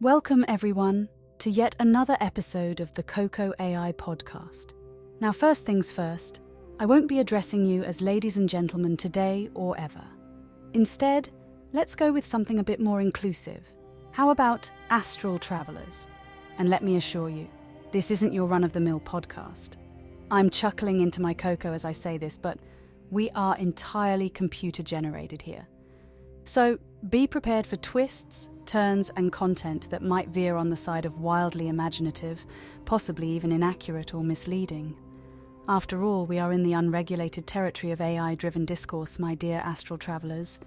Welcome everyone to yet another episode of the Coco AI podcast. Now first things first, I won't be addressing you as ladies and gentlemen today or ever. Instead, let's go with something a bit more inclusive. How about astral travelers? And let me assure you, this isn't your run-of-the-mill podcast. I'm chuckling into my cocoa as I say this, but we are entirely computer-generated here. So be prepared for twists, turns, and content that might veer on the side of wildly imaginative, possibly even inaccurate or misleading. After all, we are in the unregulated territory of AI-driven discourse, my dear astral travelers.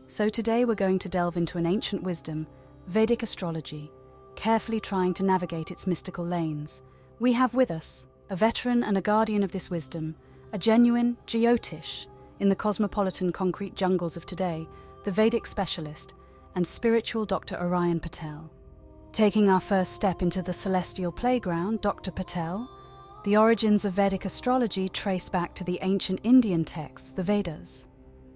So today we're going to delve into an ancient wisdom, Vedic astrology, carefully trying to navigate its mystical lanes. We have with us a veteran and a guardian of this wisdom, a genuine Jyotish in the cosmopolitan concrete jungles of today, the Vedic specialist and spiritual Dr. Orion Patel. Taking our first step into the celestial playground, Dr. Patel, the origins of Vedic astrology trace back to the ancient Indian texts, the Vedas.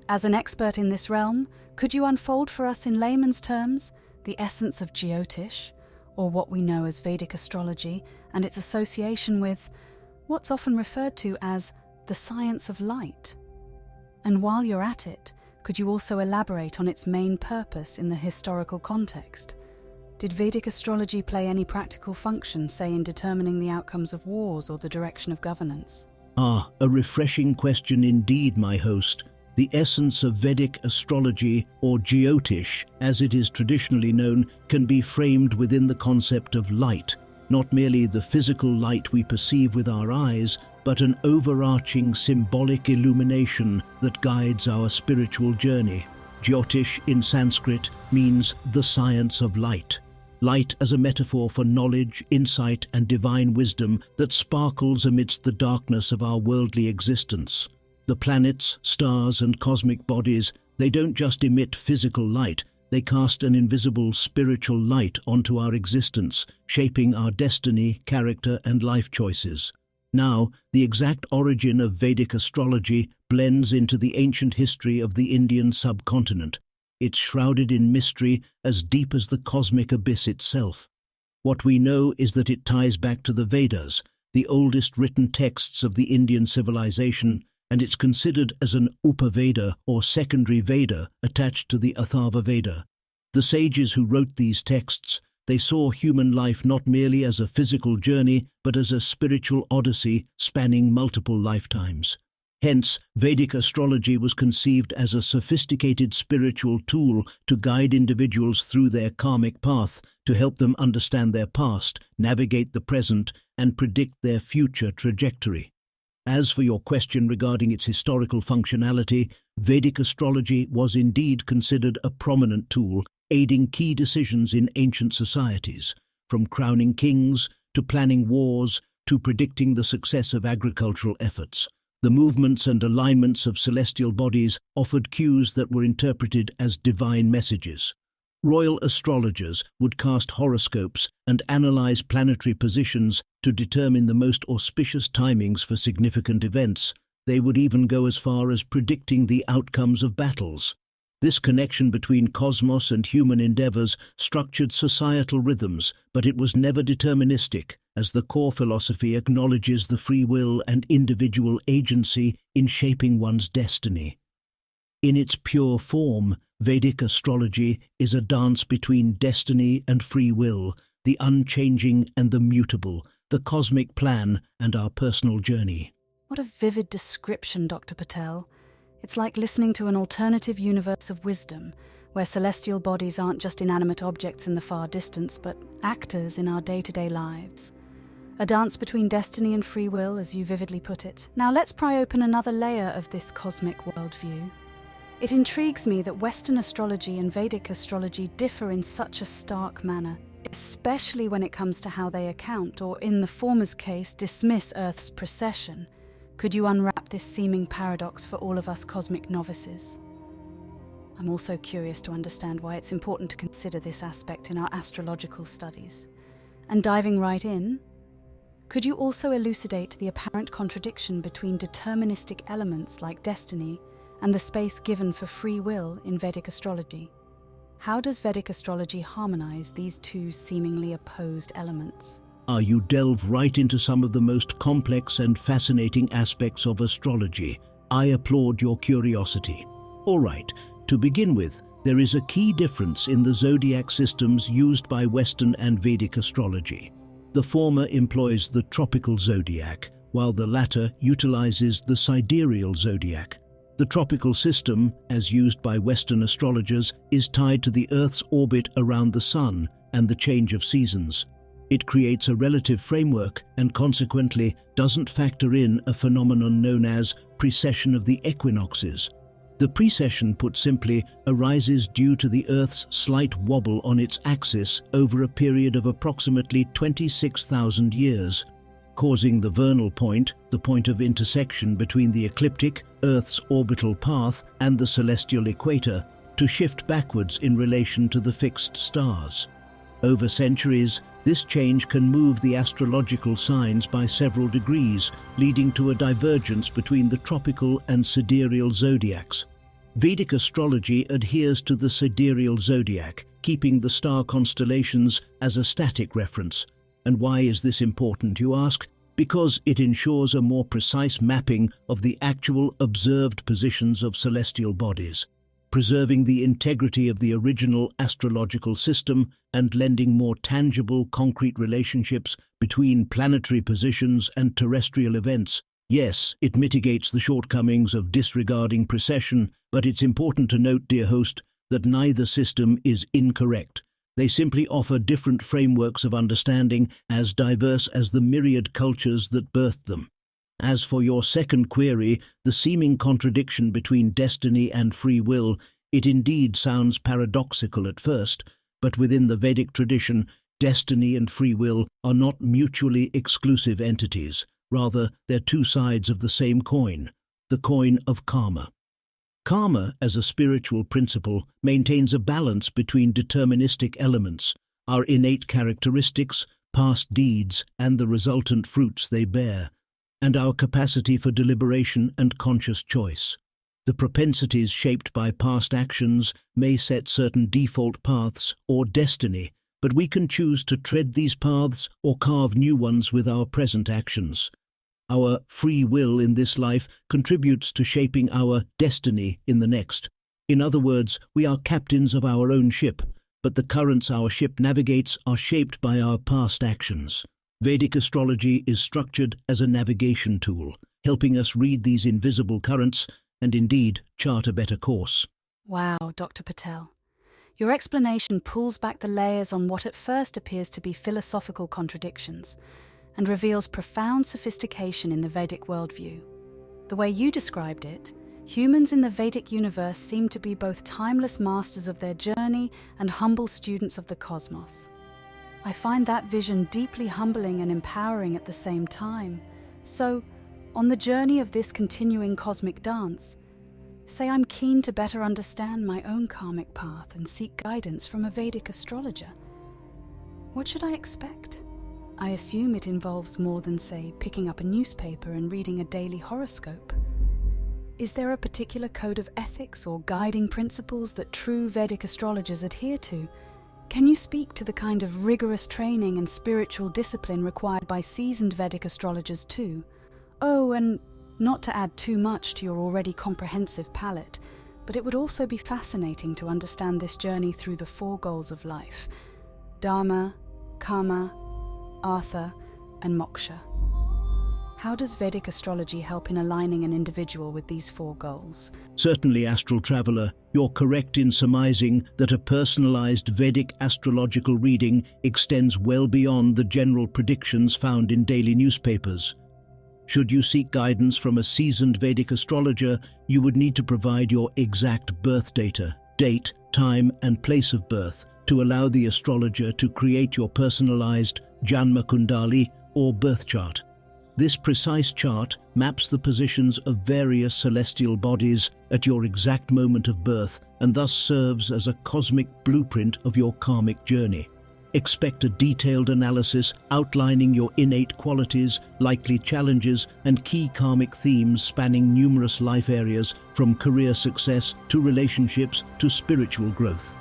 As an expert in this realm, could you unfold for us in layman's terms the essence of Jyotish, or what we know as Vedic astrology, and its association with what's often referred to as the science of light? And while you're at it, could you also elaborate on its main purpose in the historical context? Did Vedic astrology play any practical function, say, in determining the outcomes of wars or the direction of governance? A refreshing question indeed, my host. The essence of Vedic astrology, or Jyotish, as it is traditionally known, can be framed within the concept of light, not merely the physical light we perceive with our eyes, but an overarching symbolic illumination that guides our spiritual journey. Jyotish in Sanskrit means the science of light. Light as a metaphor for knowledge, insight, and divine wisdom that sparkles amidst the darkness of our worldly existence. The planets, stars, and cosmic bodies, they don't just emit physical light, they cast an invisible spiritual light onto our existence, shaping our destiny, character, and life choices. Now, the exact origin of Vedic astrology blends into the ancient history of the Indian subcontinent. It's shrouded in mystery as deep as the cosmic abyss itself. What we know is that it ties back to the Vedas, the oldest written texts of the Indian civilization, and it's considered as an Upaveda or secondary Veda attached to the Atharva Veda. The sages who wrote these texts, they saw human life not merely as a physical journey, but as a spiritual odyssey spanning multiple lifetimes. Hence, Vedic astrology was conceived as a sophisticated spiritual tool to guide individuals through their karmic path, to help them understand their past, navigate the present, and predict their future trajectory. As for your question regarding its historical functionality, Vedic astrology was indeed considered a prominent tool, aiding key decisions in ancient societies, from crowning kings to planning wars to predicting the success of agricultural efforts. The movements and alignments of celestial bodies offered cues that were interpreted as divine messages. Royal astrologers would cast horoscopes and analyze planetary positions to determine the most auspicious timings for significant events. They would even go as far as predicting the outcomes of battles. This connection between cosmos and human endeavors structured societal rhythms, but it was never deterministic, as the core philosophy acknowledges the free will and individual agency in shaping one's destiny. In its pure form, Vedic astrology is a dance between destiny and free will, the unchanging and the mutable, the cosmic plan and our personal journey. What a vivid description, Dr. Patel. It's like listening to an alternative universe of wisdom, where celestial bodies aren't just inanimate objects in the far distance, but actors in our day-to-day lives. A dance between destiny and free will, as you vividly put it. Now let's pry open another layer of this cosmic worldview. It intrigues me that Western astrology and Vedic astrology differ in such a stark manner, especially when it comes to how they account, or in the former's case, dismiss Earth's precession. Could you unwrap this seeming paradox for all of us cosmic novices? I'm also curious to understand why it's important to consider this aspect in our astrological studies. And diving right in, could you also elucidate the apparent contradiction between deterministic elements like destiny and the space given for free will in Vedic astrology? How does Vedic astrology harmonize these two seemingly opposed elements? You delve right into some of the most complex and fascinating aspects of astrology. I applaud your curiosity. All right, to begin with, there is a key difference in the zodiac systems used by Western and Vedic astrology. The former employs the tropical zodiac, while the latter utilizes the sidereal zodiac. The tropical system, as used by Western astrologers, is tied to the Earth's orbit around the Sun and the change of seasons. It creates a relative framework and consequently doesn't factor in a phenomenon known as precession of the equinoxes. The precession, put simply, arises due to the Earth's slight wobble on its axis over a period of approximately 26,000 years, causing the vernal point, the point of intersection between the ecliptic, Earth's orbital path, and the celestial equator, to shift backwards in relation to the fixed stars. Over centuries, this change can move the astrological signs by several degrees, leading to a divergence between the tropical and sidereal zodiacs. Vedic astrology adheres to the sidereal zodiac, keeping the star constellations as a static reference. And why is this important, you ask? Because it ensures a more precise mapping of the actual observed positions of celestial bodies, preserving the integrity of the original astrological system and lending more tangible, concrete relationships between planetary positions and terrestrial events. Yes, it mitigates the shortcomings of disregarding precession, but it's important to note, dear host, that neither system is incorrect. They simply offer different frameworks of understanding as diverse as the myriad cultures that birthed them. As for your second query, the seeming contradiction between destiny and free will, it indeed sounds paradoxical at first, but within the Vedic tradition, destiny and free will are not mutually exclusive entities. Rather, they're two sides of the same coin, the coin of karma. Karma, as a spiritual principle, maintains a balance between deterministic elements, our innate characteristics, past deeds, and the resultant fruits they bear, and our capacity for deliberation and conscious choice. The propensities shaped by past actions may set certain default paths or destiny, but we can choose to tread these paths or carve new ones with our present actions. Our free will in this life contributes to shaping our destiny in the next. In other words, we are captains of our own ship, but the currents our ship navigates are shaped by our past actions. Vedic astrology is structured as a navigation tool, helping us read these invisible currents and indeed chart a better course. Wow, Dr. Patel. Your explanation pulls back the layers on what at first appears to be philosophical contradictions and reveals profound sophistication in the Vedic worldview. The way you described it, humans in the Vedic universe seem to be both timeless masters of their journey and humble students of the cosmos. I find that vision deeply humbling and empowering at the same time. So, on the journey of this continuing cosmic dance, say I'm keen to better understand my own karmic path and seek guidance from a Vedic astrologer. What should I expect? I assume it involves more than, say, picking up a newspaper and reading a daily horoscope. Is there a particular code of ethics or guiding principles that true Vedic astrologers adhere to? Can you speak to the kind of rigorous training and spiritual discipline required by seasoned Vedic astrologers too? Oh, and not to add too much to your already comprehensive palette, but it would also be fascinating to understand this journey through the four goals of life: Dharma, Karma, Artha, and Moksha. How does Vedic astrology help in aligning an individual with these four goals? Certainly, astral traveler, you're correct in surmising that a personalized Vedic astrological reading extends well beyond the general predictions found in daily newspapers. Should you seek guidance from a seasoned Vedic astrologer, you would need to provide your exact birth data, date, time, and place of birth to allow the astrologer to create your personalized Janma Kundali or birth chart. This precise chart maps the positions of various celestial bodies at your exact moment of birth and thus serves as a cosmic blueprint of your karmic journey. Expect a detailed analysis outlining your innate qualities, likely challenges, and key karmic themes spanning numerous life areas from career success to relationships to spiritual growth.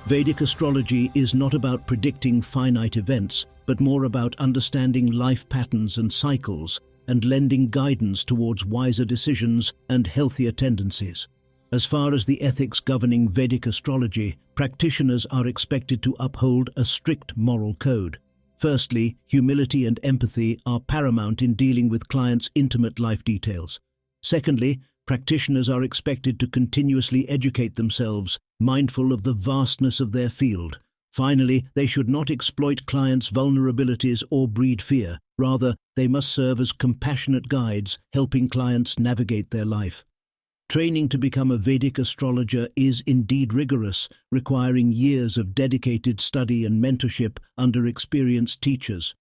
Vedic astrology is not about predicting finite events, but more about understanding life patterns and cycles and lending guidance towards wiser decisions and healthier tendencies. As far as the ethics governing Vedic astrology, practitioners are expected to uphold a strict moral code. Firstly, humility and empathy are paramount in dealing with clients' intimate life details. Secondly, practitioners are expected to continuously educate themselves, mindful of the vastness of their field. Finally, they should not exploit clients' vulnerabilities or breed fear. Rather, they must serve as compassionate guides, helping clients navigate their life. Training to become a Vedic astrologer is indeed rigorous, requiring years of dedicated study and mentorship under experienced teachers.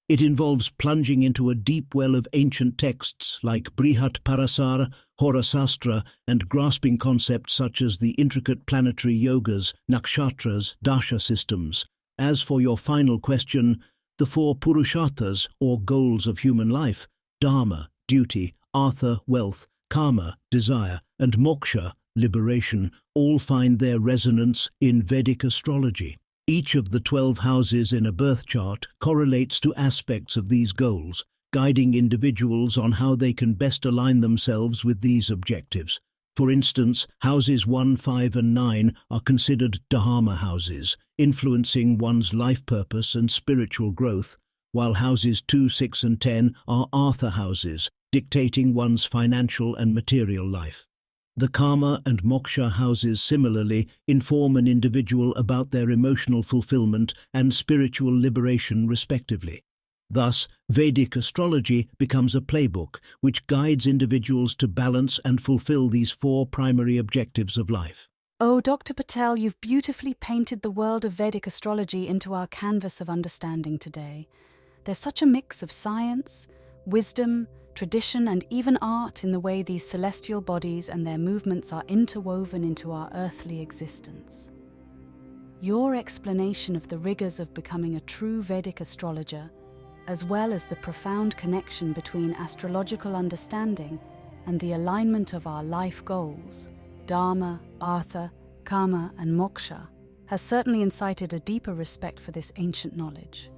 It involves plunging into a deep well of ancient texts like Brihat Parasara, Horasastra, and grasping concepts such as the intricate planetary yogas, nakshatras, dasha systems. As for your final question, the four purusharthas, or goals of human life, dharma, duty, artha, wealth, karma, desire, and moksha, liberation, all find their resonance in Vedic astrology. Each of the 12 houses in a birth chart correlates to aspects of these goals, guiding individuals on how they can best align themselves with these objectives. For instance, houses 1, 5, and 9 are considered dharma houses, influencing one's life purpose and spiritual growth, while houses 2, 6, and 10 are artha houses, dictating one's financial and material life. The karma and moksha houses similarly inform an individual about their emotional fulfillment and spiritual liberation respectively. Thus, Vedic astrology becomes a playbook which guides individuals to balance and fulfill these four primary objectives of life. Oh, Dr. Patel, you've beautifully painted the world of Vedic astrology into our canvas of understanding today. There's such a mix of science, wisdom, tradition, and even art in the way these celestial bodies and their movements are interwoven into our earthly existence. Your explanation of the rigors of becoming a true Vedic astrologer, as well as the profound connection between astrological understanding and the alignment of our life goals, dharma, artha, karma, and moksha, has certainly incited a deeper respect for this ancient knowledge.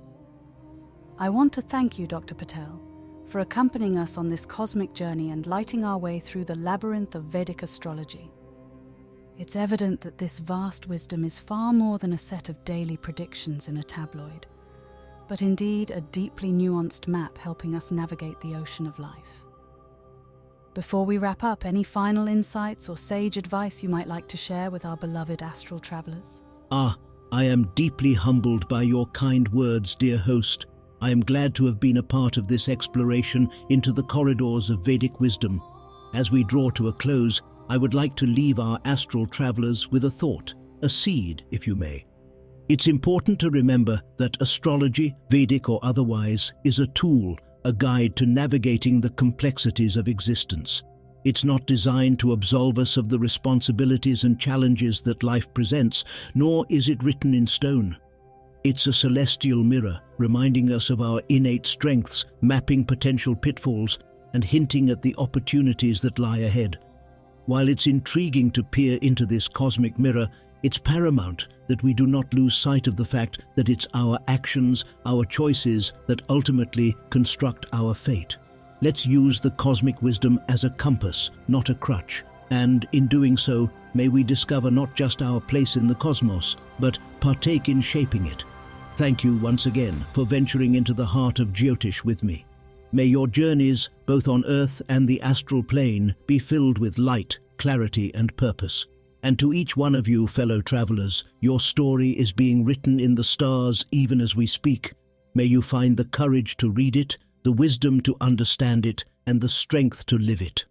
I want to thank you, Dr. Patel, for accompanying us on this cosmic journey and lighting our way through the labyrinth of Vedic astrology. It's evident that this vast wisdom is far more than a set of daily predictions in a tabloid, but indeed a deeply nuanced map helping us navigate the ocean of life. Before we wrap up, any final insights or sage advice you might like to share with our beloved astral travelers? I am deeply humbled by your kind words, dear host. I am glad to have been a part of this exploration into the corridors of Vedic wisdom. As we draw to a close, I would like to leave our astral travelers with a thought, a seed, if you may. It's important to remember that astrology, Vedic or otherwise, is a tool, a guide to navigating the complexities of existence. It's not designed to absolve us of the responsibilities and challenges that life presents, nor is it written in stone. It's a celestial mirror, reminding us of our innate strengths, mapping potential pitfalls, and hinting at the opportunities that lie ahead. While it's intriguing to peer into this cosmic mirror, it's paramount that we do not lose sight of the fact that it's our actions, our choices, that ultimately construct our fate. Let's use the cosmic wisdom as a compass, not a crutch, and in doing so, may we discover not just our place in the cosmos, but partake in shaping it. Thank you once again for venturing into the heart of Jyotish with me. May your journeys, both on Earth and the astral plane, be filled with light, clarity, and purpose. And to each one of you, fellow travelers, your story is being written in the stars even as we speak. May you find the courage to read it, the wisdom to understand it, and the strength to live it.